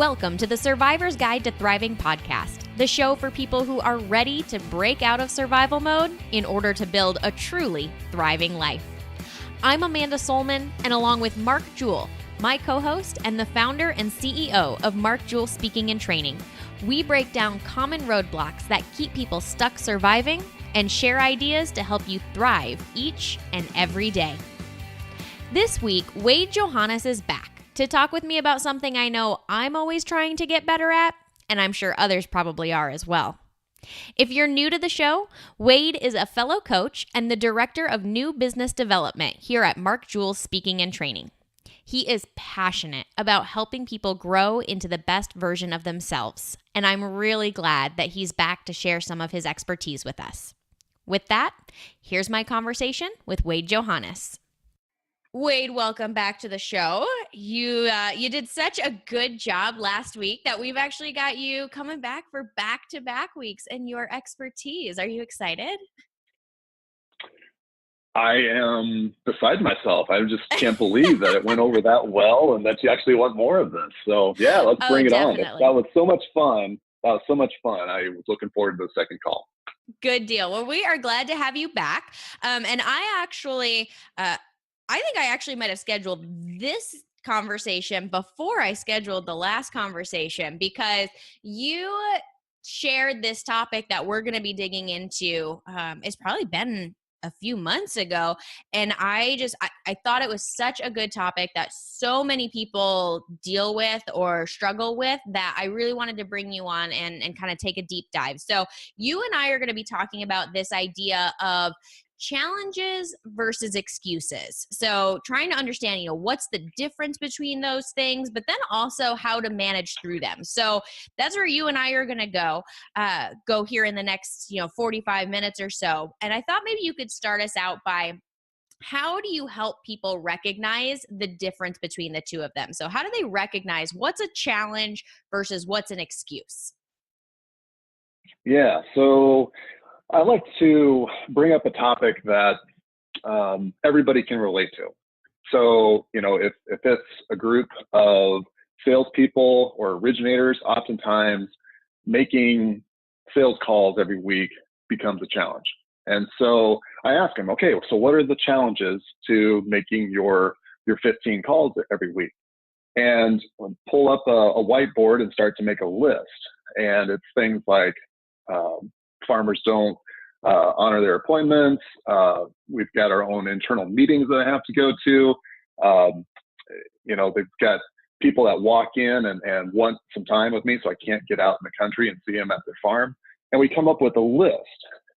Welcome to the Survivor's Guide to Thriving podcast, the show for people who are ready to break out of survival mode in order to build a truly thriving life. I'm Amanda Solman, and along with Mark Jewell, my co-host and the founder and CEO of Mark Jewell Speaking and Training, we break down common roadblocks that keep people stuck surviving and share ideas to help you thrive each and every day. This week, Wade Johannes is back to talk with me about something I know I'm always trying to get better at, and I'm sure others probably are as well. If you're new to the show, Wade is a fellow coach and the director of new business development here at Mark Jewell Speaking and Training. He is passionate about helping people grow into the best version of themselves, and I'm really glad that he's back to share some of his expertise with us. With that, here's my conversation with Wade Johannes. Wade, welcome back to the show. You did such a good job last week that we've actually got you coming back for back-to-back weeks and your expertise. Are you excited? I am beside myself. I just can't believe that it went over that well and that you actually want more of this. So yeah, let's bring it on. That was so much fun. I was looking forward to the second call. Good deal. Well, we are glad to have you back. And I think I actually might have scheduled this conversation before I scheduled the last conversation, because you shared this topic that we're going to be digging into. It's probably been a few months ago. And I thought it was such a good topic that so many people deal with or struggle with that I really wanted to bring you on and kind of take a deep dive. So you and I are going to be talking about this idea of challenges versus excuses. So trying to understand, what's the difference between those things, but then also how to manage through them. So that's where you and I are going to go here in the next, 45 minutes or so. And I thought maybe you could start us out by, how do you help people recognize the difference between the two of them? So how do they recognize what's a challenge versus what's an excuse? Yeah. So I like to bring up a topic that everybody can relate to. So, if it's a group of salespeople or originators, oftentimes making sales calls every week becomes a challenge. And so I ask them, okay, so what are the challenges to making your 15 calls every week? And pull up a whiteboard and start to make a list. And it's things like, farmers don't honor their appointments. We've got our own internal meetings that I have to go to. They've got people that walk in and want some time with me, so I can't get out in the country and see them at their farm. And we come up with a list.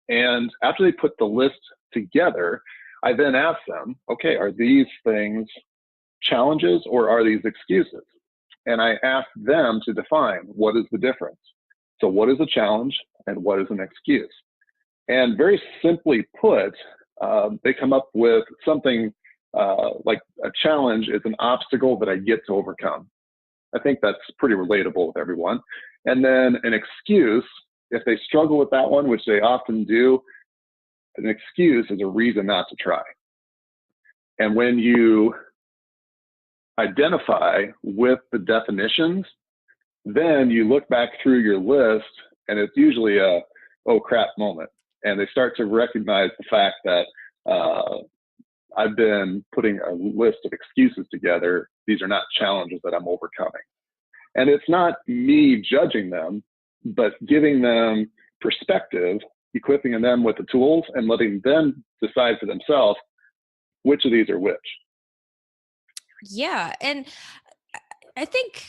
And after they put the list together, I then ask them, okay, are these things challenges or are these excuses? And I ask them to define what is the difference. So what is a challenge and what is an excuse? And very simply put, they come up with something like a challenge is an obstacle that I get to overcome. I think that's pretty relatable with everyone. And then an excuse, if they struggle with that one, which they often do, an excuse is a reason not to try. And when you identify with the definitions, then you look back through your list and it's usually a oh crap moment. And they start to recognize the fact that I've been putting a list of excuses together. These are not challenges that I'm overcoming. And it's not me judging them, but giving them perspective, equipping them with the tools and letting them decide for themselves which of these are which. Yeah. And I think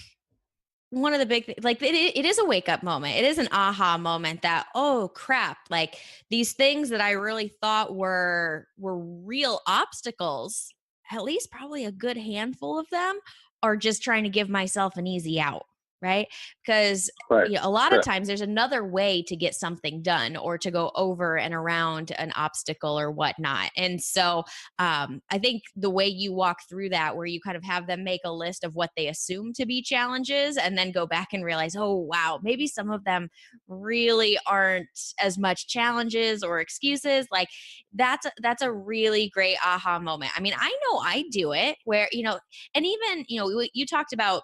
one of the big things, like it is a wake up moment. It is an aha moment that, oh crap, like these things that I really thought were real obstacles, at least probably a good handful of them are just trying to give myself an easy out. Right? Because a lot of times there's another way to get something done or to go over and around an obstacle or whatnot. And so I think the way you walk through that, where you kind of have them make a list of what they assume to be challenges and then go back and realize, oh, wow, maybe some of them really aren't as much challenges or excuses. Like that's a really great aha moment. I mean, I know I do it where, and even, you talked about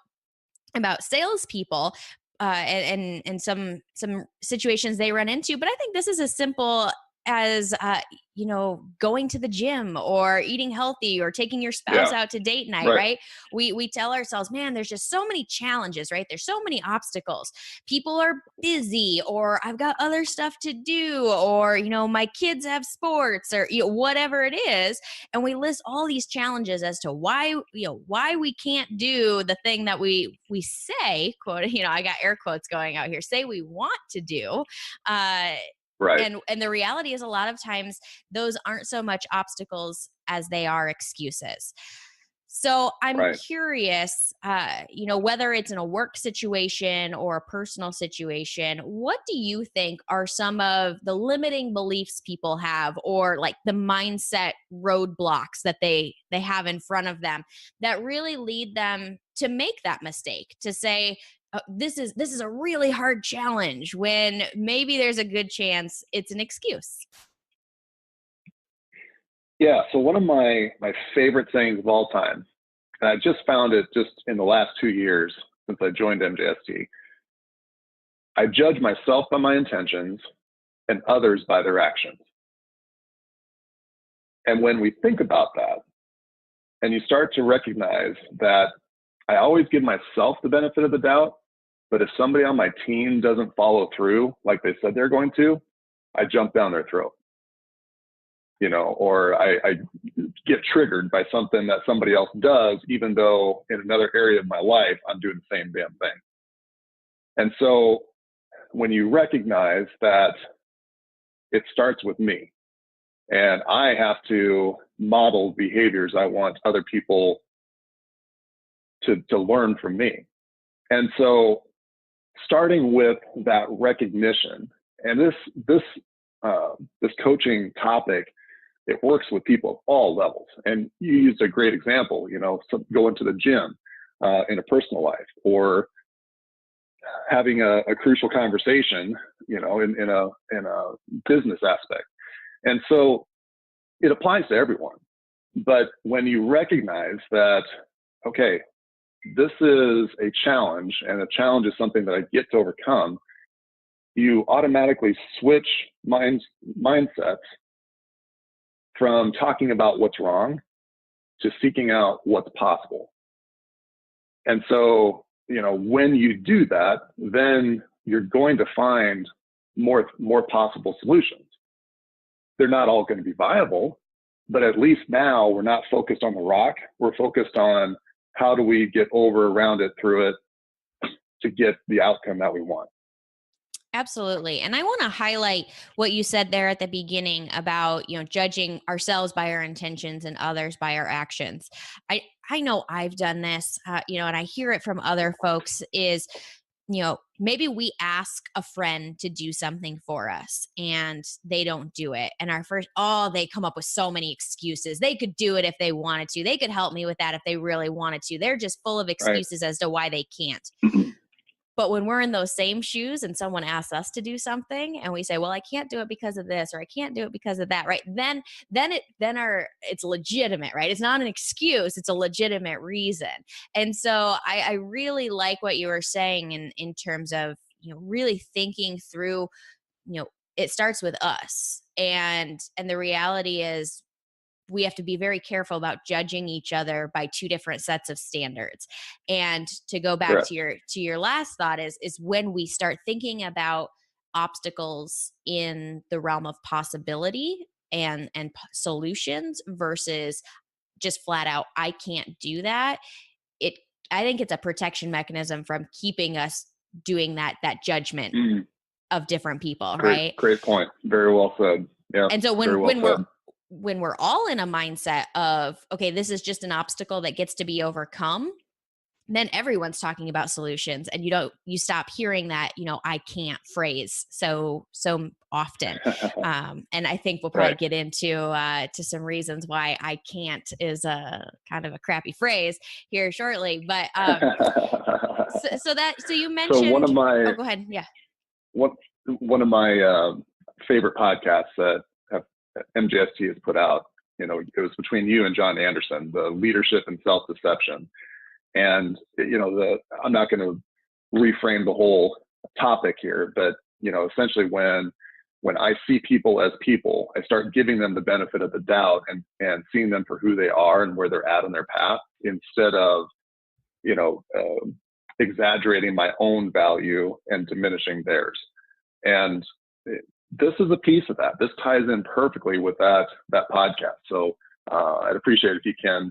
about salespeople and some situations they run into. But I think this is as simple as going to the gym or eating healthy or taking your spouse Yeah. out to date night, Right. right? We tell ourselves, man, there's just so many challenges, right? There's so many obstacles. People are busy, or I've got other stuff to do, or my kids have sports, or whatever it is. And we list all these challenges as to why we can't do the thing that we say, quote, I got air quotes going out here, say we want to do. uh Right. and the reality is, a lot of times those aren't so much obstacles as they are excuses. So I'm Right. curious, whether it's in a work situation or a personal situation, what do you think are some of the limiting beliefs people have, or like the mindset roadblocks that they have in front of them that really lead them to make that mistake, to say, this is a really hard challenge, when maybe there's a good chance it's an excuse? Yeah. So one of my favorite things of all time, and I just found it just in the last 2 years since I joined MJST, I judge myself by my intentions and others by their actions. And when we think about that, and you start to recognize that I always give myself the benefit of the doubt, but if somebody on my team doesn't follow through like they said they're going to, I jump down their throat, or I get triggered by something that somebody else does, even though in another area of my life, I'm doing the same damn thing. And so when you recognize that it starts with me, and I have to model behaviors I want other people to learn from me. And so starting with that recognition, and this coaching topic, it works with people of all levels. And you used a great example, going to the gym in a personal life, or having a crucial conversation, in a business aspect. And so it applies to everyone. But when you recognize that, okay, this is a challenge, and a challenge is something that I get to overcome, you automatically switch mindsets from talking about what's wrong to seeking out what's possible. And so, when you do that, then you're going to find more possible solutions. They're not all going to be viable, but at least now we're not focused on the rock. We're focused on how do we get over, around it, through it, to get the outcome that we want. Absolutely. And I want to highlight what you said there at the beginning about, judging ourselves by our intentions and others by our actions. I know I've done this, and I hear it from other folks is, maybe we ask a friend to do something for us and they don't do it. And they come up with so many excuses. They could do it if they wanted to. They could help me with that if they really wanted to. They're just full of excuses as to why they can't. But when we're in those same shoes and someone asks us to do something and we say, well, I can't do it because of this, or I can't do it because of that, right? Then it's legitimate, right? It's not an excuse. It's a legitimate reason. And so I really like what you were saying in terms of, really thinking through, it starts with us. And the reality is, we have to be very careful about judging each other by two different sets of standards. And to go back Correct. to your last thought is when we start thinking about obstacles in the realm of possibility and solutions versus just flat out, I can't do that. I think it's a protection mechanism from keeping us doing that judgment of different people, right? Great point. Very well said. Yeah. And so when we're all in a mindset of, okay, this is just an obstacle that gets to be overcome, then everyone's talking about solutions, and you stop hearing that, I can't phrase so often. And I think we'll probably get into to some reasons why I can't is a kind of a crappy phrase here shortly. But so you mentioned, so one of my, oh, go ahead. Yeah. One of my favorite podcasts that MJST has put out, it was between you and John Anderson, the Leadership and Self-Deception. And, I'm not going to reframe the whole topic here, but, essentially when I see people as people, I start giving them the benefit of the doubt and seeing them for who they are and where they're at on their path, instead of, exaggerating my own value and diminishing theirs. And this is a piece of that. This ties in perfectly with that podcast. So I'd appreciate if you can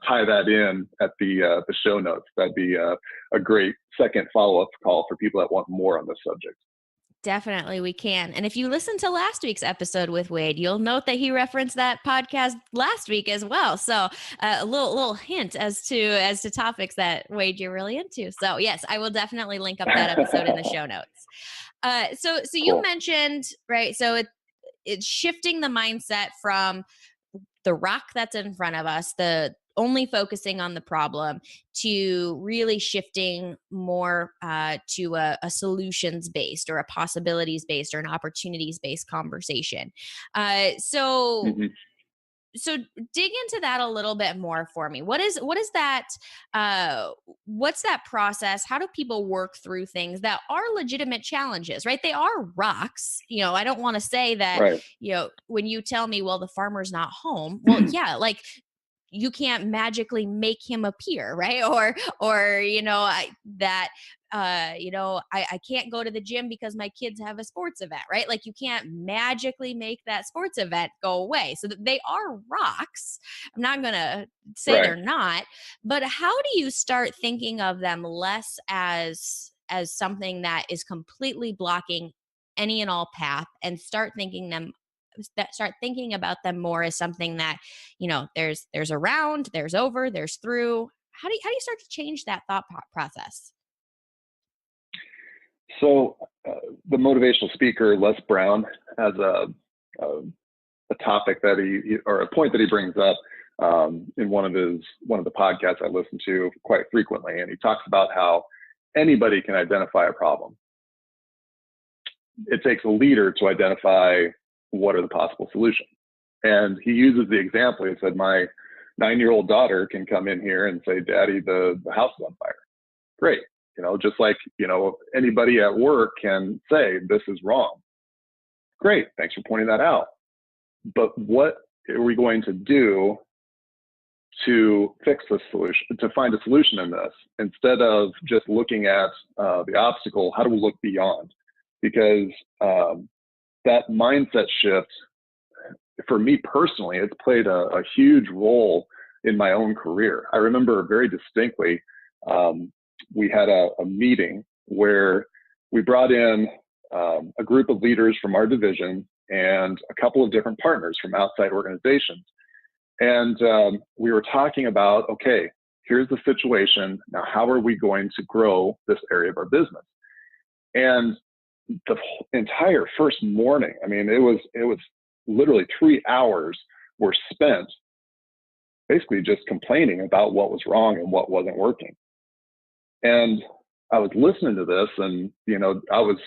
tie that in at the show notes. That'd be a great second follow-up call for people that want more on this subject. Definitely we can. And if you listen to last week's episode with Wade, you'll note that he referenced that podcast last week as well. So a little hint as to topics that, Wade, you're really into. So yes, I will definitely link up that episode in the show notes. So you Cool. mentioned, right? So it's shifting the mindset from the rock that's in front of us, the only focusing on the problem, to really shifting more to a solutions-based or a possibilities-based or an opportunities-based conversation. So Mm-hmm. dig into that a little bit more for me. What is that? What's that process? How do people work through things that are legitimate challenges, right? They are rocks. I don't want to say that, Right. when you tell me, well, the farmer's not home. Well, yeah, like, you can't magically make him appear, right? Or I can't go to the gym because my kids have a sports event, right? Like, you can't magically make that sports event go away. So they are rocks. I'm not going to say Right. they're not, but how do you start thinking of them less as something that is completely blocking any and all path, and start thinking about them more as something that, there's around, there's over, there's through? How do you start to change that thought process? So the motivational speaker Les Brown has a topic that or a point that he brings up in one of the podcasts I listen to quite frequently, and he talks about how anybody can identify a problem. It takes a leader to identify what are the possible solutions. And he uses the example. He said, my 9-year-old daughter can come in here and say, Daddy, the house is on fire. Great. Just like, anybody at work can say, this is wrong. Great. Thanks for pointing that out. But what are we going to do to fix this solution, to find a solution in this, instead of just looking at the obstacle? How do we look beyond? Because that mindset shift, for me personally, it's played a huge role in my own career. I remember very distinctly, we had a meeting where we brought in a group of leaders from our division and a couple of different partners from outside organizations. And we were talking about, okay, here's the situation. Now, how are we going to grow this area of our business? And the entire first morning, I mean, it was literally 3 hours were spent basically just complaining about what was wrong and what wasn't working. And I was listening to this, and, I was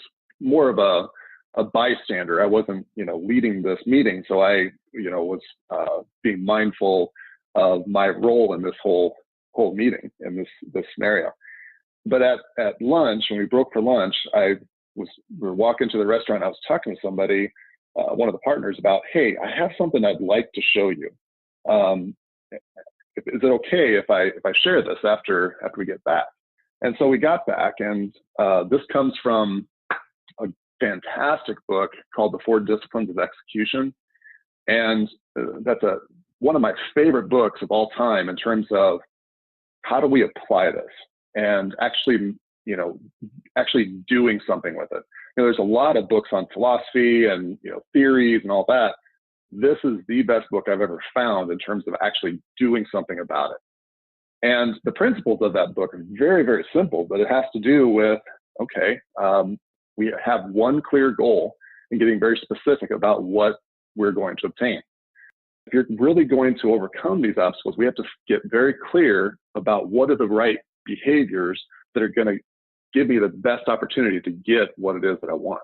more of a bystander. I wasn't, leading this meeting. So I, was being mindful of my role in this whole meeting, in this scenario. But at lunch, when we broke for lunch, we were walking to the restaurant. I was talking to somebody, one of the partners, about, hey, I have something I'd like to show you. Is it okay if I share this after we get back? And so we got back, and this comes from a fantastic book called The 4 Disciplines of Execution. And that's one of my favorite books of all time in terms of how do we apply this and actually doing something with it. There's a lot of books on philosophy and, theories and all that. This is the best book I've ever found in terms of actually doing something about it. And the principles of that book are very, very simple, but it has to do with, okay, we have one clear goal and getting very specific about what we're going to obtain. If you're really going to overcome these obstacles, we have to get very clear about what are the right behaviors that are going to give me the best opportunity to get what it is that I want.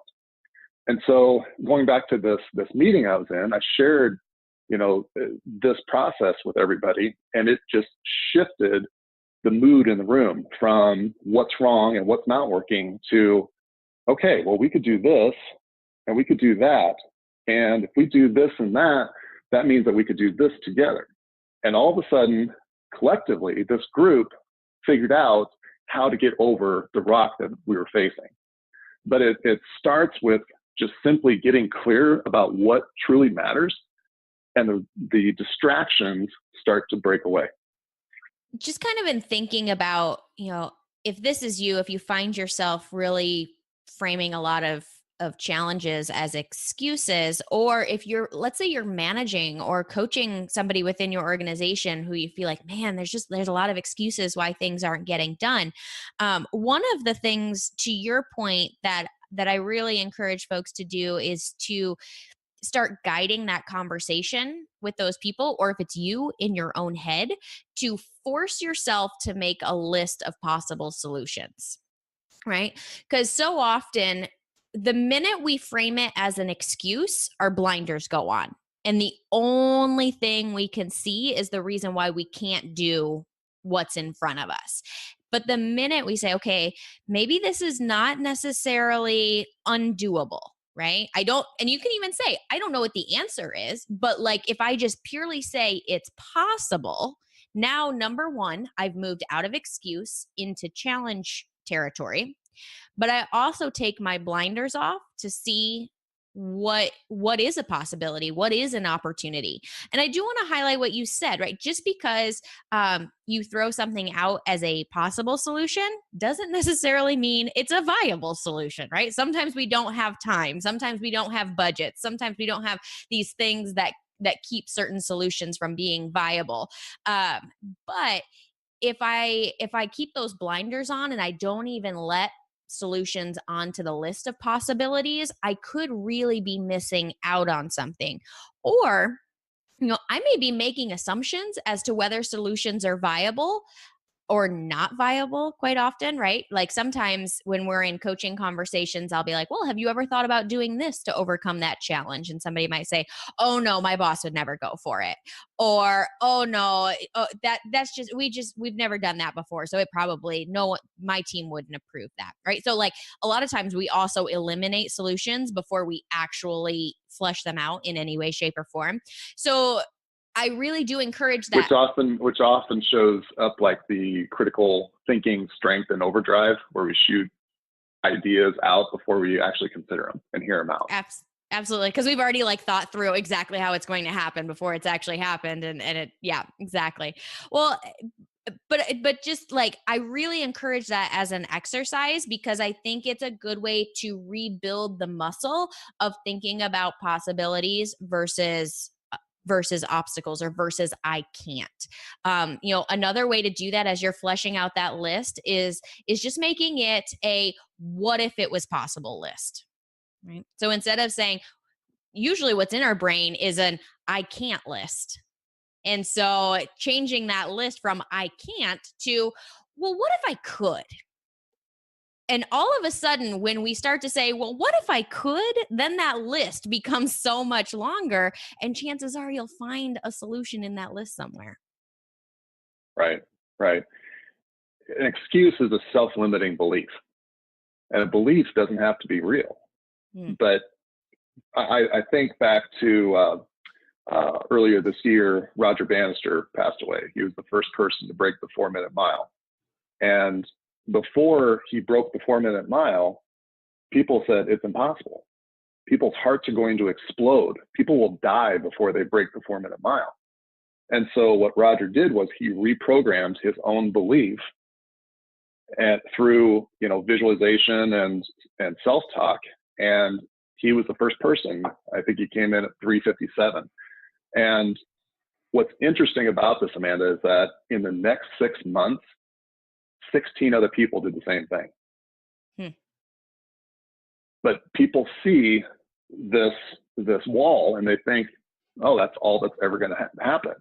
And so going back to this meeting I was in, I shared, this process with everybody, and it just shifted the mood in the room from what's wrong and what's not working to, okay, well, we could do this and we could do that. And if we do this and that, that means that we could do this together. And all of a sudden, collectively, this group figured out how to get over the rock that we were facing. But it starts with just simply getting clear about what truly matters, and the distractions start to break away. Just kind of in thinking about, if this is you, if you find yourself really framing a lot of challenges as excuses, or if let's say you're managing or coaching somebody within your organization who you feel like, man, there's a lot of excuses why things aren't getting done. One of the things, to your point, that I really encourage folks to do is to start guiding that conversation with those people, or if it's you in your own head, to force yourself to make a list of possible solutions, right? Because so often, the minute we frame it as an excuse, our blinders go on. And the only thing we can see is the reason why we can't do what's in front of us. But the minute we say, okay, maybe this is not necessarily undoable, right? And you can even say, I don't know what the answer is, but like if I just purely say it's possible, now, number one, I've moved out of excuse into challenge territory. But I also take my blinders off to see what is a possibility, what is an opportunity. And I do want to highlight what you said, right? Just because you throw something out as a possible solution doesn't necessarily mean it's a viable solution, right? Sometimes we don't have time. Sometimes we don't have budget. Sometimes we don't have these things that keep certain solutions from being viable. But if I keep those blinders on and I don't even let solutions onto the list of possibilities, I could really be missing out on something. Or, I may be making assumptions as to whether solutions are viable or not viable quite often, right? Like sometimes when we're in coaching conversations, I'll be like, well, have you ever thought about doing this to overcome that challenge? And somebody might say, oh no, my boss would never go for it. Or, oh no, we've never done that before. So my team wouldn't approve that, right? So like a lot of times we also eliminate solutions before we actually flesh them out in any way, shape, or form. So I really do encourage that. Which often shows up like the critical thinking strength and overdrive, where we shoot ideas out before we actually consider them and hear them out. Absolutely. Because we've already thought through exactly how it's going to happen before it's actually happened. And it, yeah, exactly. Well, but just I really encourage that as an exercise, because I think it's a good way to rebuild the muscle of thinking about possibilities versus obstacles, or versus I can't. Another way to do that as you're fleshing out that list is just making it a what if it was possible list, right? So instead of saying, usually what's in our brain is an I can't list. And so changing that list from I can't to, well, what if I could? And all of a sudden, when we start to say, well, what if I could? Then that list becomes so much longer. And chances are you'll find a solution in that list somewhere. Right. An excuse is a self-limiting belief. And a belief doesn't have to be real. But I think back to earlier this year, Roger Bannister passed away. He was the first person to break the 4-minute mile. And before he broke the 4-minute mile, people said it's impossible. People's hearts are going to explode. People will die before they break the 4-minute mile. And so what Roger did was he reprogrammed his own belief through visualization and self-talk. And he was the first person. I think he came in at 357. And what's interesting about this, Amanda, is that in the next 6 months, 16 other people did the same thing. But people see this wall and they think, oh, that's all that's ever going to happen.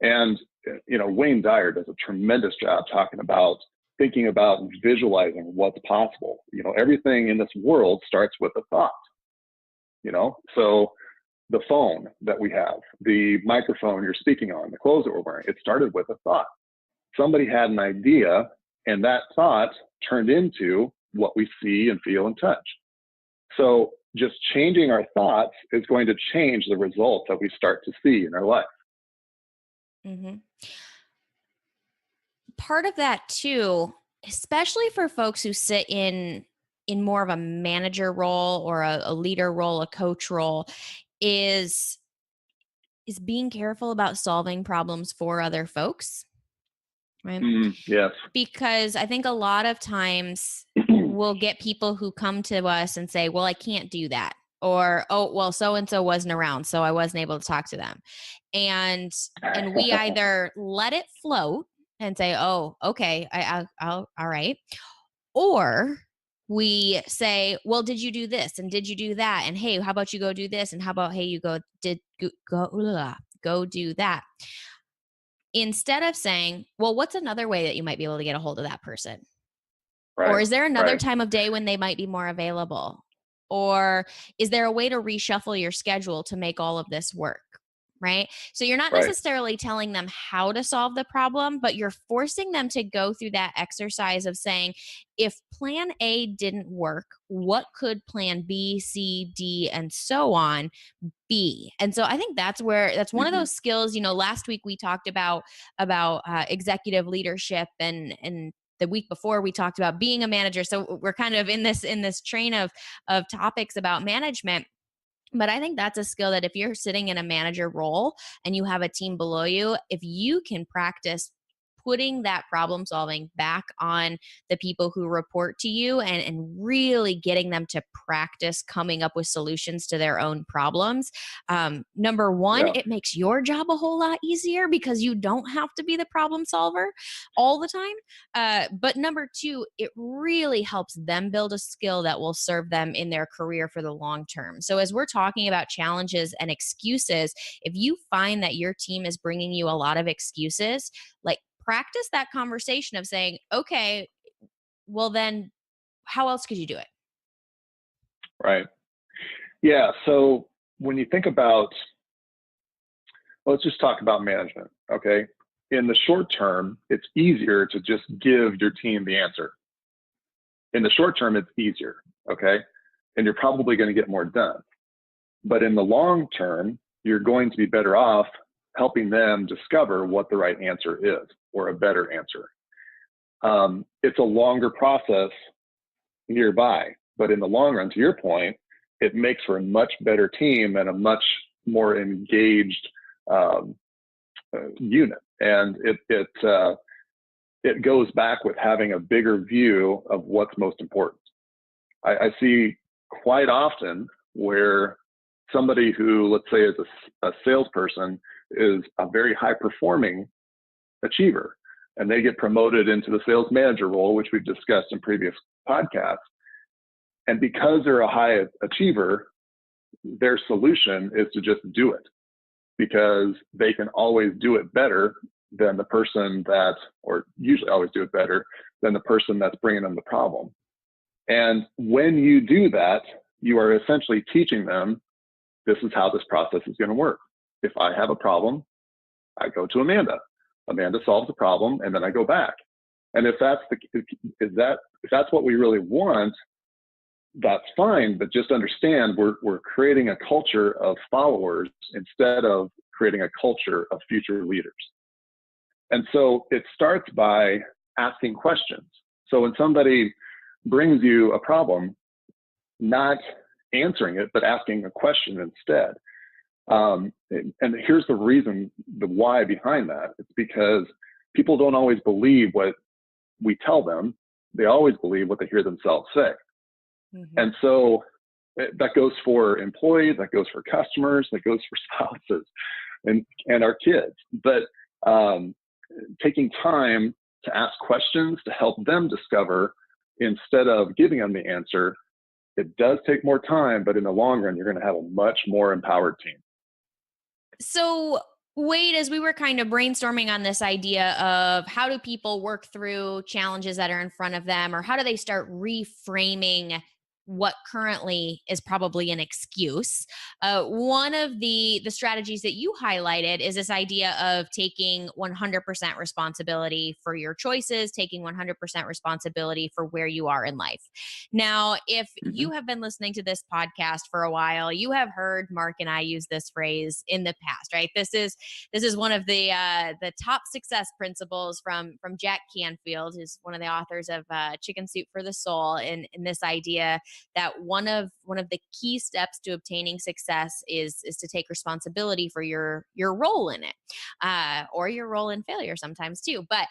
And, Wayne Dyer does a tremendous job talking about thinking about and visualizing what's possible. Everything in this world starts with a thought, so the phone that we have, the microphone you're speaking on, the clothes that we're wearing, it started with a thought. somebody had an idea, and that thought turned into what we see and feel and touch. So just changing our thoughts is going to change the results that we start to see in our life. Mm-hmm. Part of that too, especially for folks who sit in more of a manager role or a leader role, a coach role, is being careful about solving problems for other folks, right? Yes. Because I think a lot of times we'll get people who come to us and say, well, I can't do that. Or, oh, well, so-and-so wasn't around, so I wasn't able to talk to them. And we either let it float and say, oh, okay, I'll all right. Or we say, well, did you do this? And did you do that? And hey, how about you go do this? And how about, hey, you go do that. Instead of saying, well, what's another way that you might be able to get a hold of that person? Right. Or is there another time of day when they might be more available? Or is there a way to reshuffle your schedule to make all of this work? Right. So you're not necessarily telling them how to solve the problem, but you're forcing them to go through that exercise of saying, if plan A didn't work, what could plan B, C, D, and so on be? And so I think that's one of those skills. Last week we talked about executive leadership, and the week before we talked about being a manager. So we're kind of in this train of topics about management. But I think that's a skill that if you're sitting in a manager role and you have a team below you, if you can practice putting that problem solving back on the people who report to you, and really getting them to practice coming up with solutions to their own problems. Number one, it makes your job a whole lot easier because you don't have to be the problem solver all the time. But number two, it really helps them build a skill that will serve them in their career for the long term. So as we're talking about challenges and excuses, if you find that your team is bringing you a lot of excuses, like, practice that conversation of saying, okay, well then how else could you do it? Right. Yeah. So when you think about, let's just talk about management. Okay. In the short term, it's easier to just give your team the answer. In the short term, it's easier. Okay. And you're probably going to get more done. But in the long term, you're going to be better off helping them discover what the right answer is, or a better answer. It's a longer process nearby, but in the long run, to your point, it makes for a much better team and a much more engaged unit. And it goes back with having a bigger view of what's most important. I see quite often where somebody who, let's say, is a salesperson, is a very high performing achiever, and they get promoted into the sales manager role, which we've discussed in previous podcasts. And because they're a high achiever, their solution is to just do it, because they can always do it better than the person that, or usually always do it better than the person that's bringing them the problem. And when you do that, you are essentially teaching them, this is how this process is going to work. If I have a problem, I go to Amanda. Amanda solves the problem, and then I go back. And if that's what we really want, that's fine. But just understand, we're creating a culture of followers instead of creating a culture of future leaders. And so it starts by asking questions. So when somebody brings you a problem, not answering it, but asking a question instead. And here's the reason, the why behind that. It's because people don't always believe what we tell them. They always believe what they hear themselves say. Mm-hmm. And so that goes for employees, that goes for customers, that goes for spouses and our kids. But taking time to ask questions to help them discover instead of giving them the answer, it does take more time, but in the long run, you're going to have a much more empowered team. So, Wade, as we were kind of brainstorming on this idea of how do people work through challenges that are in front of them, or how do they start reframing what currently is probably an excuse. One of the strategies that you highlighted is this idea of taking 100% responsibility for your choices, taking 100% responsibility for where you are in life. Now, if Mm-hmm. you have been listening to this podcast for a while, you have heard Mark and I use this phrase in the past, right? This is one of the top success principles from Jack Canfield, who's one of the authors of Chicken Soup for the Soul, and this idea that one of the key steps to obtaining success is to take responsibility for your role in it, or your role in failure sometimes too. But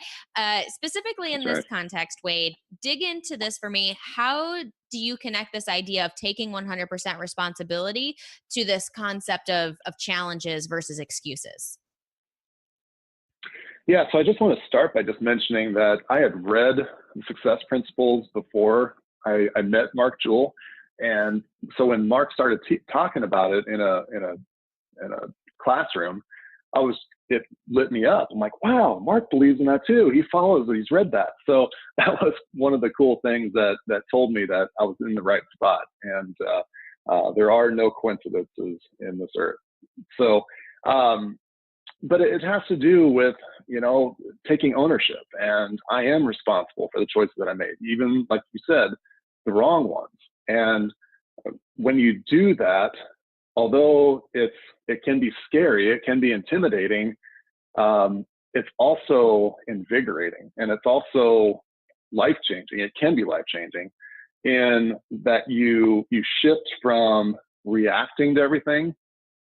specifically in That's this right. context, Wade, dig into this for me. How do you connect this idea of taking 100% responsibility to this concept of challenges versus excuses? Yeah, so I just want to start by just mentioning that I had read the Success Principles before I met Mark Jewell, and so when Mark started talking about it in a classroom, it lit me up. I'm like, wow, Mark believes in that too. He follows it. He's read that. So that was one of the cool things that told me that I was in the right spot. And there are no coincidences in this earth. So, but it has to do with, taking ownership. And I am responsible for the choices that I made, even like you said, the wrong ones. And when you do that, although it can be scary, it can be intimidating, it's also invigorating, and it's also life-changing. It can be life-changing in that you shift from reacting to everything,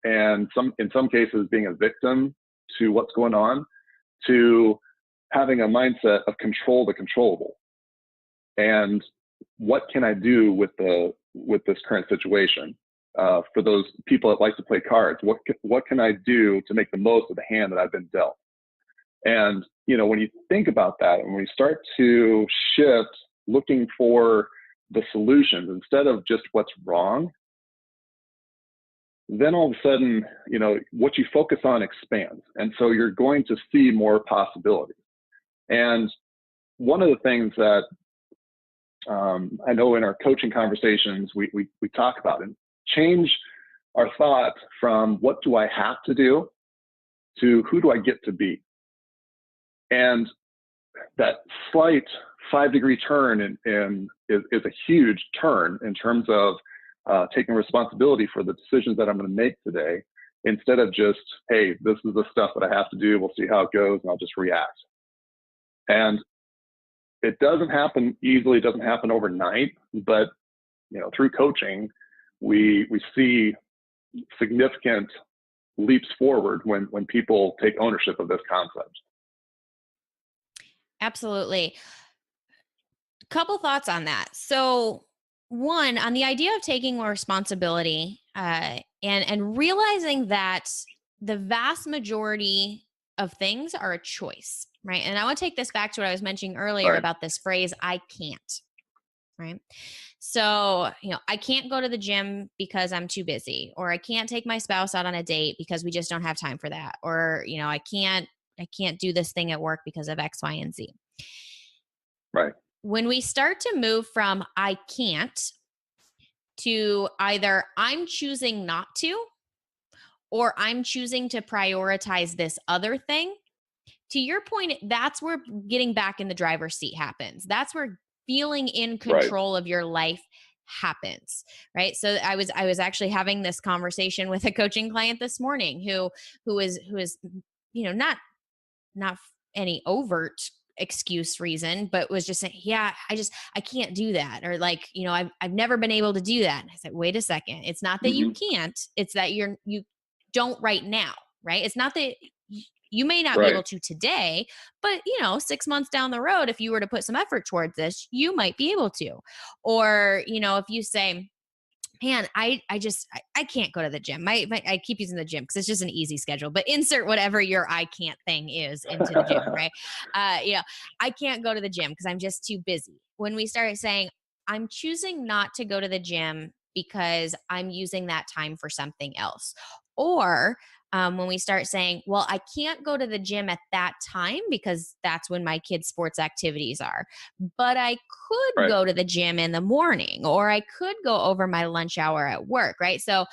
and in some cases being a victim to what's going on, to having a mindset of control the controllable. And what can I do with this current situation? For those people that like to play cards, what can I do to make the most of the hand that I've been dealt? And when you think about that, and when you start to shift, looking for the solutions instead of just what's wrong, then all of a sudden, what you focus on expands, and so you're going to see more possibilities. And one of the things that I know in our coaching conversations we talk about, and change our thought from what do I have to do to who do I get to be. And that slight 5-degree turn is a huge turn in terms of taking responsibility for the decisions that I'm going to make today, instead of just, hey, this is the stuff that I have to do, we'll see how it goes, and I'll just react. And it doesn't happen easily, it doesn't happen overnight, but through coaching, we see significant leaps forward when people take ownership of this concept. Absolutely. Couple thoughts on that. So, one, on the idea of taking more responsibility, and realizing that the vast majority of things are a choice, right? And I want to take this back to what I was mentioning earlier Right. about this phrase, I can't, right? So, I can't go to the gym because I'm too busy, or I can't take my spouse out on a date because we just don't have time for that, or, I can't do this thing at work because of X, Y, and Z. Right. When we start to move from I can't to either I'm choosing not to, or I'm choosing to prioritize this other thing, to your point, that's where getting back in the driver's seat happens. That's where feeling in control of your life happens, right? So I was actually having this conversation with a coaching client this morning who is not any overt excuse reason, but was just saying, yeah, I can't do that. Or like, I've never been able to do that. And I said, wait a second. It's not that you Mm-hmm. can't, it's that you don't right now, right? It's not that you may not be Right. able to today, but 6 months down the road, if you were to put some effort towards this, you might be able to. Or, if you say, man, I can't go to the gym. I keep using the gym because it's just an easy schedule, but insert whatever your I can't thing is into the gym, right? I can't go to the gym because I'm just too busy. When we start saying, I'm choosing not to go to the gym because I'm using that time for something else, or when we start saying, well, I can't go to the gym at that time because that's when my kids' sports activities are, but I could Right. go to the gym in the morning, or I could go over my lunch hour at work, right? So,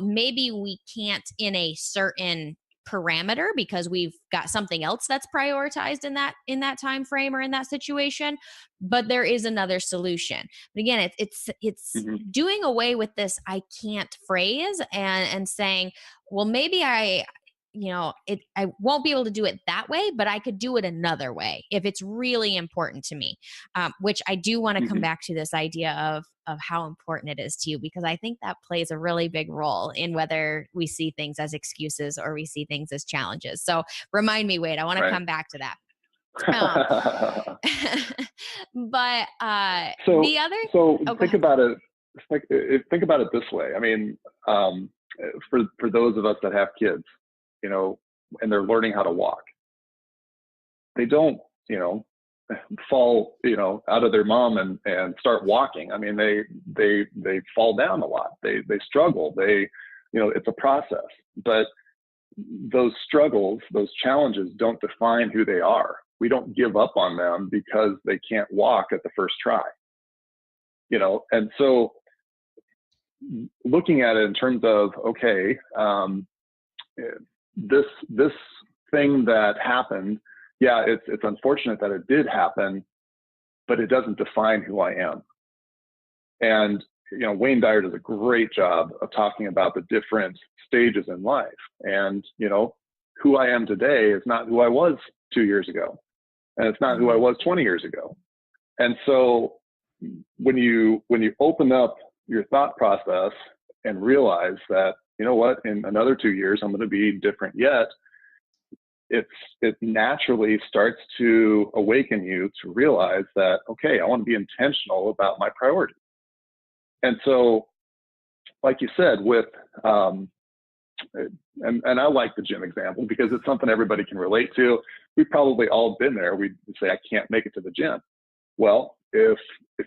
maybe we can't in a certain parameter because we've got something else that's prioritized in that time frame or in that situation, but there is another solution. But again, it's Hmm. doing away with this I can't phrase, and saying, well, maybe I won't be able to do it that way, but I could do it another way if it's really important to me. Which I do want to come Hmm. back to this idea of how important it is to you, because I think that plays a really big role in whether we see things as excuses or we see things as challenges. So remind me, Wade, I want to Right. come back to that. Um, but so the other, so oh, go think ahead. about it. Think about it this way. I mean, for those of us that have kids, you know, and they're learning how to walk, they don't, you know, fall, out of their mom and start walking. I mean, they fall down a lot. They struggle. It's a process. But those struggles, those challenges don't define who they are. We don't give up on them because they can't walk at the first try. And so looking at it in terms of, okay, this thing that happened, yeah, it's unfortunate that it did happen, but it doesn't define who I am. And Wayne Dyer does a great job of talking about the different stages in life. And who I am today is not who I was 2 years ago, and it's not who I Mhm. was 20 years ago. And so when you open up your thought process and realize that, you know what, in another 2 years I'm going to be different yet, it naturally starts to awaken you to realize that, okay, I want to be intentional about my priorities. And so, like you said, with and I like the gym example because it's something everybody can relate to. We've probably all been there. We say, I can't make it to the gym. Well, if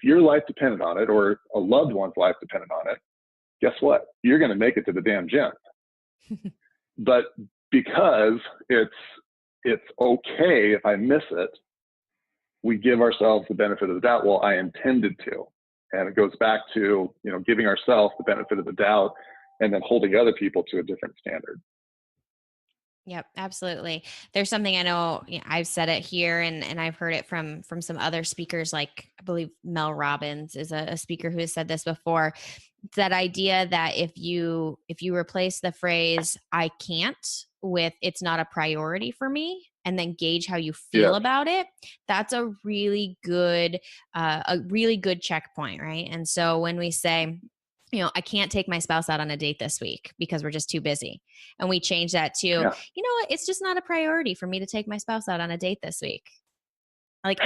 your life depended on it, or a loved one's life depended on it, guess what? You're going to make it to the damn gym. But because it's okay if I miss it, we give ourselves the benefit of the doubt. Well, I intended to. And it goes back to, giving ourselves the benefit of the doubt and then holding other people to a different standard. Yep, absolutely. There's something I know, I've said it here, and I've heard it from some other speakers, like I believe Mel Robbins is a speaker who has said this before. It's that idea that if you replace the phrase "I can't" with "it's not a priority for me," and then gauge how you feel Yes. about it, that's a really good checkpoint, right? And so when we say, I can't take my spouse out on a date this week because we're just too busy. And we change that to, Yeah. you know what? It's just not a priority for me to take my spouse out on a date this week. Like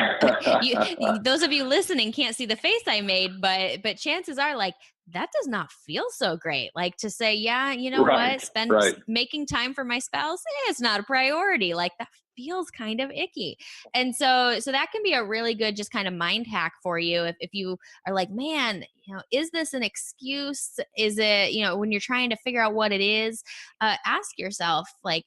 those of you listening can't see the face I made, but chances are, like, that does not feel so great. Like, to say, yeah, you know Right. what, Right. making time for my spouse, it's not a priority. Like, that feels kind of icky. And so that can be a really good just kind of mind hack for you if you are like, man, is this an excuse? Is it, when you're trying to figure out what it is, ask yourself, like,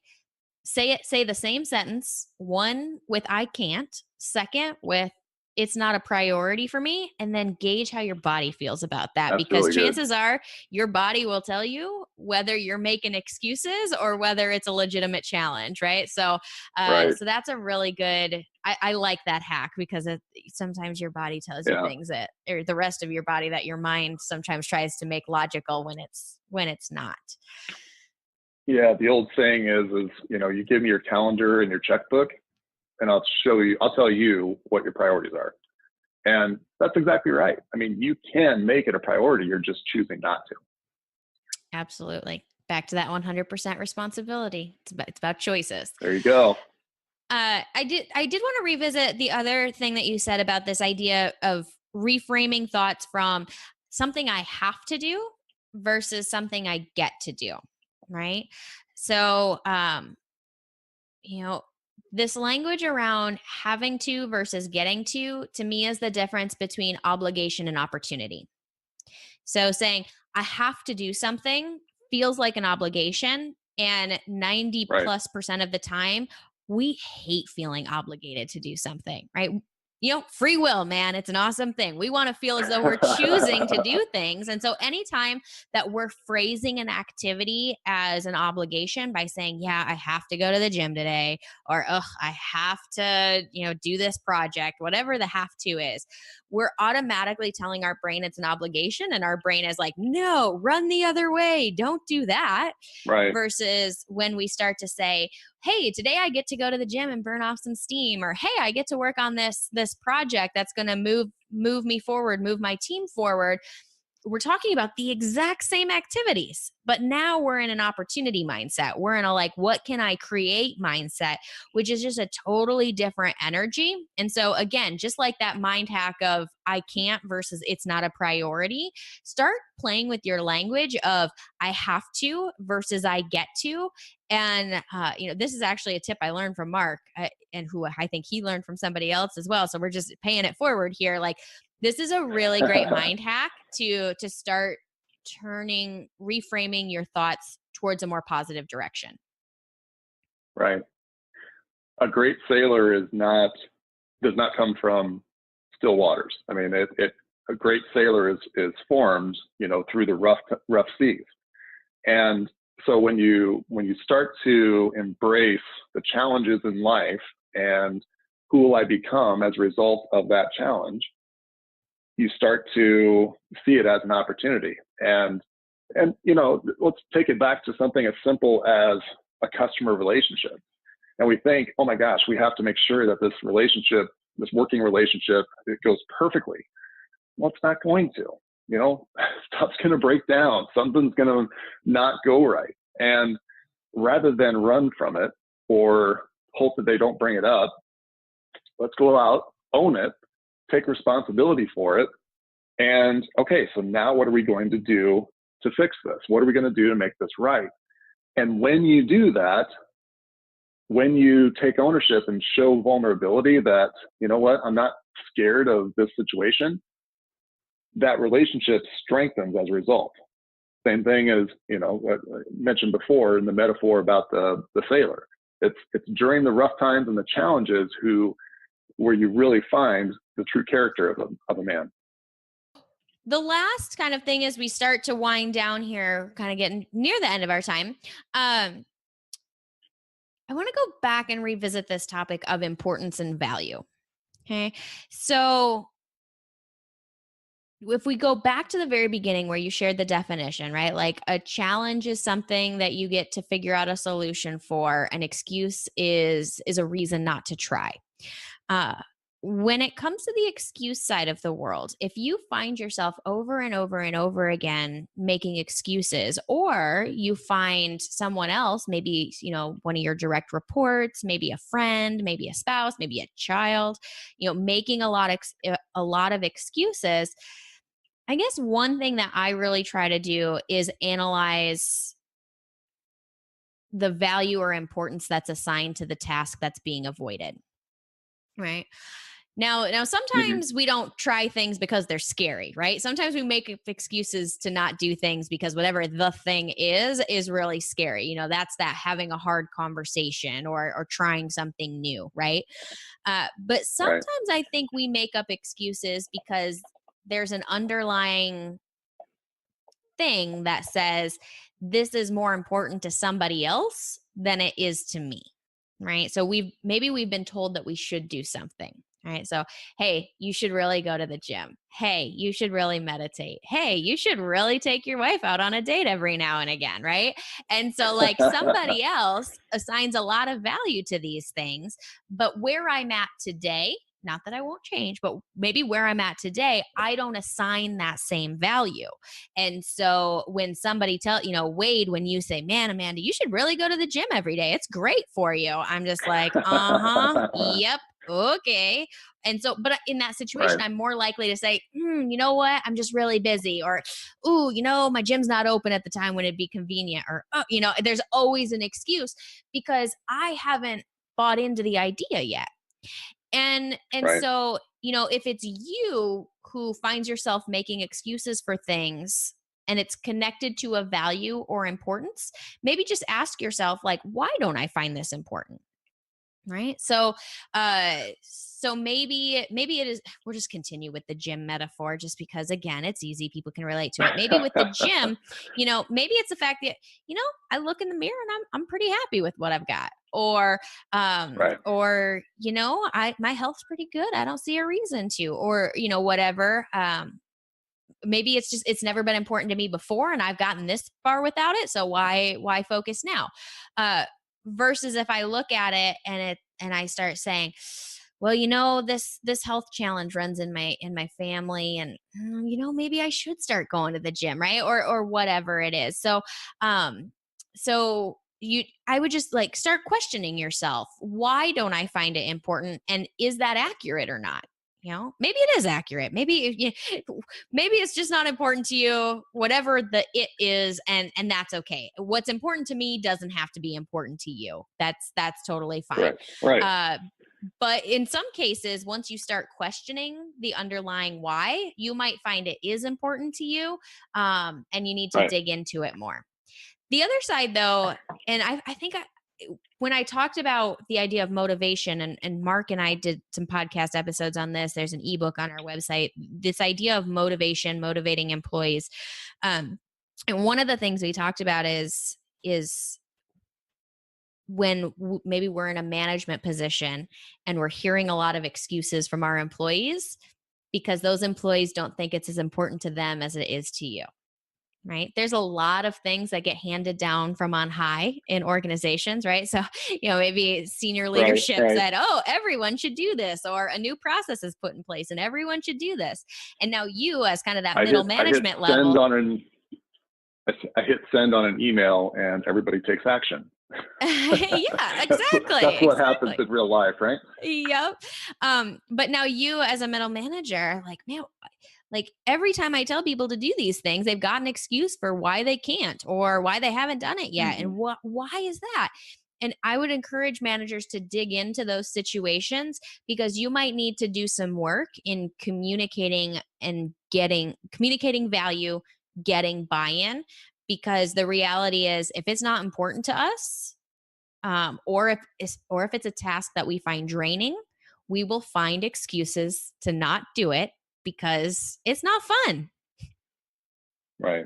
say the same sentence, one with "I can't," second with "it's not a priority for me," and then gauge how your body feels about that, That's because really good. chances are your body will tell you whether you're making excuses or whether it's a legitimate challenge, right? So Right. so that's a really good, I like that hack, because sometimes your body tells you Yeah. things that, or the rest of your body, that your mind sometimes tries to make logical when it's not. Yeah. The old saying is, you give me your calendar and your checkbook and I'll tell you what your priorities are. And that's exactly right. I mean, you can make it a priority. You're just choosing not to. Absolutely. Back to that 100% responsibility. It's about choices. There you go. I did want to revisit the other thing that you said about this idea of reframing thoughts from something I have to do versus something I get to do, right? So, you know, this language around having to versus getting to me, is the difference between obligation and opportunity. So saying I have to do something feels like an obligation, And 90 Right. plus percent of the time, we hate feeling obligated to do something, right? Free will, man, it's an awesome thing. We want to feel as though we're choosing to do things. And so anytime that we're phrasing an activity as an obligation by saying, yeah, I have to go to the gym today, or ugh, I have to, do this project, whatever the have to is, we're automatically telling our brain it's an obligation. And our brain is like, no, run the other way. Don't do that. Right. Versus when we start to say, hey, today I get to go to the gym and burn off some steam, or hey, I get to work on this project that's going to move me forward, move my team forward. We're talking about the exact same activities, but now we're in an opportunity mindset. We're in a like, what can I create mindset, which is just a totally different energy. And so again, just like that mind hack of I can't versus it's not a priority, start playing with your language of I have to versus I get to. And, this is actually a tip I learned from Mark, and who I think he learned from somebody else as well. So we're just paying it forward here. Like, this is a really great mind hack to start reframing your thoughts towards a more positive direction. Right. A great sailor does not come from still waters. I mean, a great sailor is formed, through the rough seas. And so when you start to embrace the challenges in life and who will I become as a result of that challenge, you start to see it as an opportunity. And let's take it back to something as simple as a customer relationship. And we think, oh my gosh, we have to make sure that this working relationship, it goes perfectly. Well, it's not going to. Stuff's going to break down. Something's going to not go right. And rather than run from it or hope that they don't bring it up, let's go out, own it, take responsibility for it. And okay, so now what are we going to do to fix this? What are we going to do to make this right? And when you do that, when you take ownership and show vulnerability that, you know what, I'm not scared of this situation, that relationship strengthens as a result. Same thing as, what I mentioned before in the metaphor about the sailor. It's during the rough times and the challenges where you really find the true character of a man. The last kind of thing as we start to wind down here, kind of getting near the end of our time, I want to go back and revisit this topic of importance and value. Okay. So if we go back to the very beginning where you shared the definition, right? Like a challenge is something that you get to figure out a solution for. An excuse is a reason not to try. When it comes to the excuse side of the world, if you find yourself over and over and over again making excuses, or you find someone else, maybe, one of your direct reports, maybe a friend, maybe a spouse, maybe a child, making a lot of excuses, I guess one thing that I really try to do is analyze the value or importance that's assigned to the task that's being avoided. Right. Now, sometimes we don't try things because they're scary, right? Sometimes we make excuses to not do things because whatever the thing is really scary. That's that having a hard conversation or trying something new, right? But sometimes I think we make up excuses because there's an underlying thing that says this is more important to somebody else than it is to me, right? So we've been told that we should do something, right? So, hey, you should really go to the gym. Hey, you should really meditate. Hey, you should really take your wife out on a date every now and again, right? And so like somebody else assigns a lot of value to these things, but where I'm at today, not that I won't change, but maybe where I'm at today, I don't assign that same value. And so when somebody Wade, when you say, man, Amanda, you should really go to the gym every day. It's great for you. I'm just like, yep. Okay. And so, but in that situation, I'm more likely to say, you know what? I'm just really busy. Or, ooh, my gym's not open at the time when it'd be convenient. Or, there's always an excuse because I haven't bought into the idea yet. And so, if it's you who finds yourself making excuses for things and it's connected to a value or importance, maybe just ask yourself, like, why don't I find this important? Right. So maybe it is, we'll just continue with the gym metaphor just because, again, it's easy. People can relate to it. Maybe with the gym, maybe it's the fact that, I look in the mirror and I'm pretty happy with what I've got. Or, Right. my health's pretty good. I don't see a reason to, or, whatever. Maybe it's never been important to me before and I've gotten this far without it. So why focus now? Versus if I look at it and I start saying, well, this health challenge runs in my family, and maybe I should start going to the gym, right? Or whatever it is. So I would just like start questioning yourself. Why don't I find it important? And is that accurate or not? Maybe it is accurate. Maybe it's just not important to you, whatever the it is. And that's okay. What's important to me doesn't have to be important to you. That's totally fine. Right. But in some cases, once you start questioning the underlying why, you might find it is important to you. And you need to dig into it more. The other side though, and I think when I talked about the idea of motivation, and Mark and I did some podcast episodes on this, there's an ebook on our website, this idea of motivation, motivating employees. And one of the things we talked about is when maybe we're in a management position and we're hearing a lot of excuses from our employees because those employees don't think it's as important to them as it is to you. Right. There's a lot of things that get handed down from on high in organizations. Right. So, maybe senior leadership said, oh, everyone should do this, or a new process is put in place and everyone should do this. And now you, as kind of that middle management level. I hit send on an email and everybody takes action. Yeah, exactly. That's what happens in real life, right? Yep. But now you as a middle manager, like, man, like every time I tell people to do these things, they've got an excuse for why they can't or why they haven't done it yet. Mm-hmm. And why is that? And I would encourage managers to dig into those situations, because you might need to do some work in communicating value, getting buy-in, because the reality is if it's not important to us, or if it's a task that we find draining, we will find excuses to not do it because it's not fun. Right.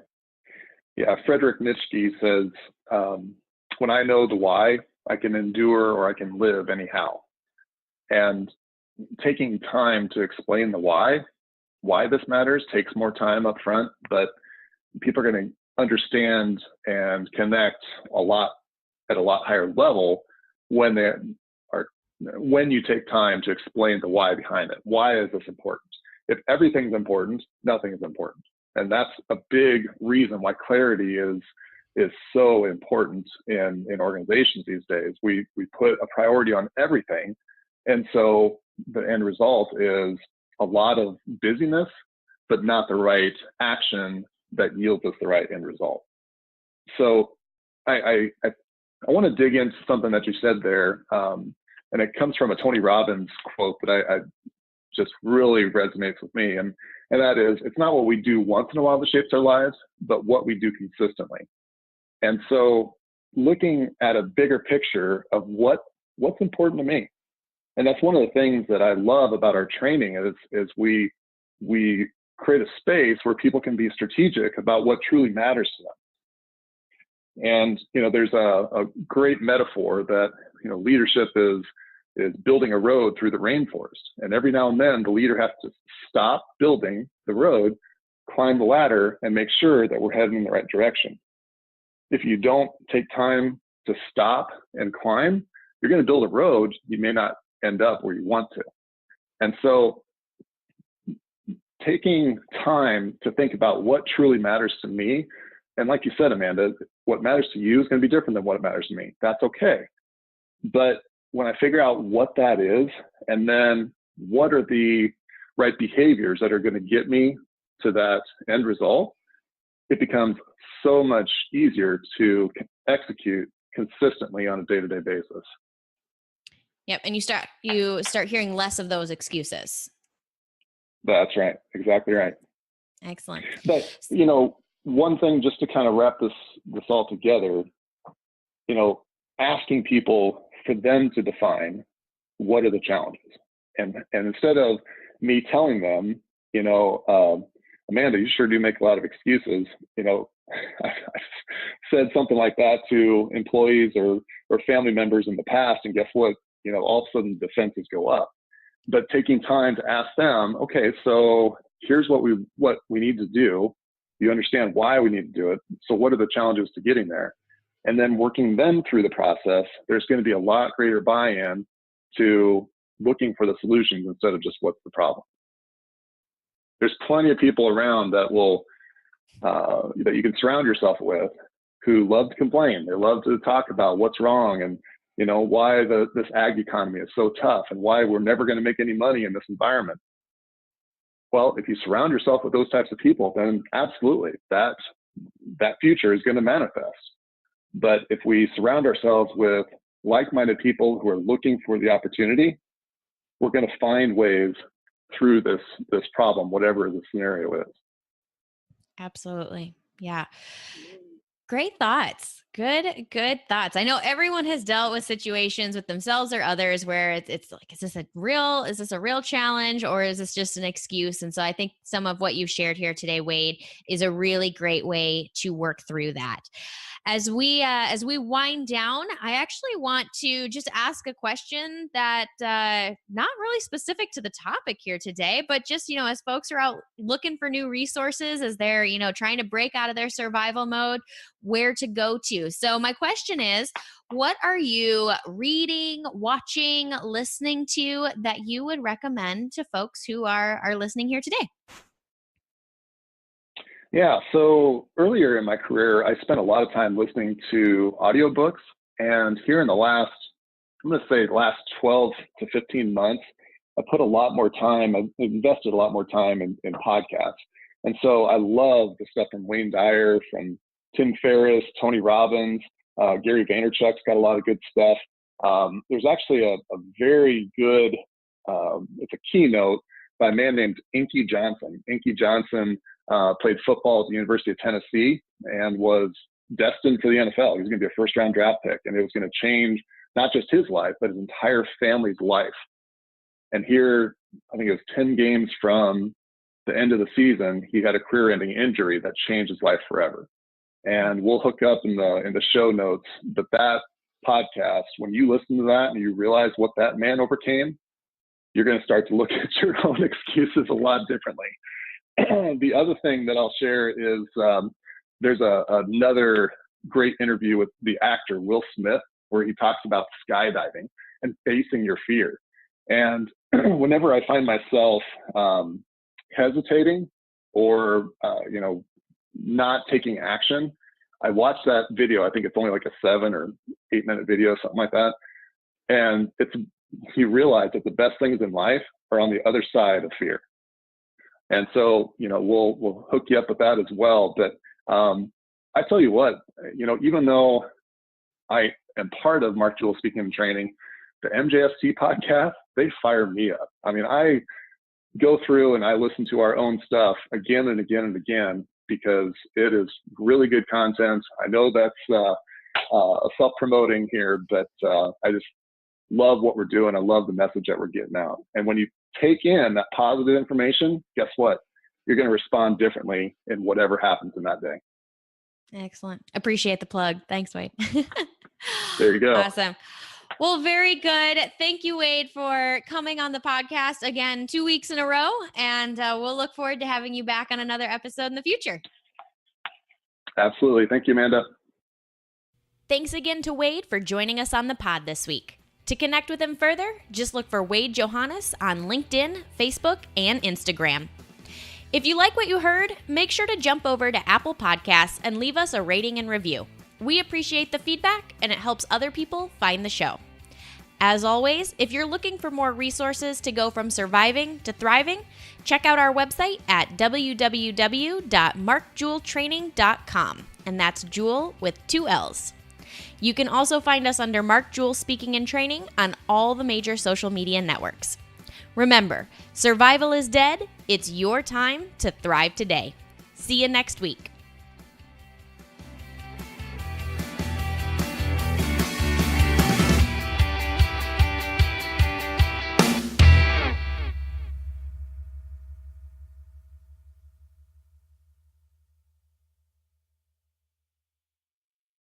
Yeah. Frederick Nietzsche says, when I know the why, I can endure or I can live anyhow. And taking time to explain the why this matters takes more time up front, but people are going to understand and connect at a lot higher level when you take time to explain the why behind it. Why is this important? If everything's important, nothing is important. And that's a big reason why clarity is so important in organizations these days. We put a priority on everything. And so the end result is a lot of busyness, but not the right action that yields us the right end result. So I want to dig into something that you said there. And it comes from a Tony Robbins quote that I just really resonates with me. And that is, it's not what we do once in a while that shapes our lives, but what we do consistently. And so looking at a bigger picture of what's important to me. And that's one of the things that I love about our training is we create a space where people can be strategic about what truly matters to them. And, there's a great metaphor that, leadership is building a road through the rainforest. And every now and then the leader has to stop building the road, climb the ladder, and make sure that we're heading in the right direction. If you don't take time to stop and climb, you're going to build a road. You may not end up where you want to. And so taking time to think about what truly matters to me, and like you said, Amanda, what matters to you is going to be different than what matters to me. That's okay. But when I figure out what that is, and then what are the right behaviors that are going to get me to that end result, it becomes so much easier to execute consistently on a day-to-day basis. Yep. And you start hearing less of those excuses. That's right. Exactly right. Excellent. But, one thing just to kind of wrap this all together, asking people for them to define what are the challenges. And instead of me telling them, Amanda, you sure do make a lot of excuses. I've said something like that to employees or family members in the past, and guess what? All of a sudden defenses go up. But taking time to ask them, okay, so here's what we need to do. You understand why we need to do it. So what are the challenges to getting there? And then working them through the process, there's going to be a lot greater buy-in to looking for the solutions instead of just what's the problem. There's plenty of people around that will that you can surround yourself with who love to complain. They love to talk about what's wrong and why this ag economy is so tough and why we're never going to make any money in this environment. Well, if you surround yourself with those types of people, then absolutely that future is going to manifest. But if we surround ourselves with like-minded people who are looking for the opportunity, we're going to find ways through this problem, whatever the scenario is. Absolutely. Yeah. Great thoughts. Good thoughts. I know everyone has dealt with situations with themselves or others where it's like, is this a real challenge, or is this just an excuse? And so I think some of what you've shared here today, Wade, is a really great way to work through that. As we wind down, I actually want to just ask a question that not really specific to the topic here today, but just, as folks are out looking for new resources, as they're, trying to break out of their survival mode, where to go to. So my question is, what are you reading, watching, listening to that you would recommend to folks who are listening here today? Yeah, so earlier in my career, I spent a lot of time listening to audiobooks, and here in the last 12 to 15 months, I've invested a lot more time in podcasts. And so I love the stuff from Wayne Dyer, from Tim Ferriss, Tony Robbins, Gary Vaynerchuk's got a lot of good stuff. There's actually a very good, it's a keynote by a man named Inky Johnson. Inky Johnson played football at the University of Tennessee and was destined for the NFL. He was going to be a first-round draft pick, and it was going to change not just his life, but his entire family's life. And here, I think it was 10 games from the end of the season, he had a career-ending injury that changed his life forever. And we'll hook up in the show notes, but that podcast, when you listen to that and you realize what that man overcame, you're going to start to look at your own excuses a lot differently. The other thing that I'll share is there's another great interview with the actor Will Smith, where he talks about skydiving and facing your fear. And whenever I find myself hesitating or not taking action, I watch that video. I think it's only like a 7 or 8 minute video, something like that. And you realize that the best things in life are on the other side of fear. And so, we'll hook you up with that as well. But I tell you what, even though I am part of Mark Jewell Speaking and Training, the MJST podcast, they fire me up. I mean, I go through and I listen to our own stuff again and again and again, because it is really good content. I know that's self-promoting here, but I just love what we're doing. I love the message that we're getting out. And when you take in that positive information, guess what? You're going to respond differently in whatever happens in that day. Excellent. Appreciate the plug. Thanks, Wade. There you go. Awesome. Well, very good. Thank you, Wade, for coming on the podcast again 2 weeks in a row. And we'll look forward to having you back on another episode in the future. Absolutely. Thank you, Amanda. Thanks again to Wade for joining us on the pod this week. To connect with him further, just look for Wade Johannes on LinkedIn, Facebook, and Instagram. If you like what you heard, make sure to jump over to Apple Podcasts and leave us a rating and review. We appreciate the feedback, and it helps other people find the show. As always, if you're looking for more resources to go from surviving to thriving, check out our website at www.markjewelltraining.com, and that's Jewell with 2 L's. You can also find us under Mark Jewell Speaking and Training on all the major social media networks. Remember, survival is dead. It's your time to thrive today. See you next week.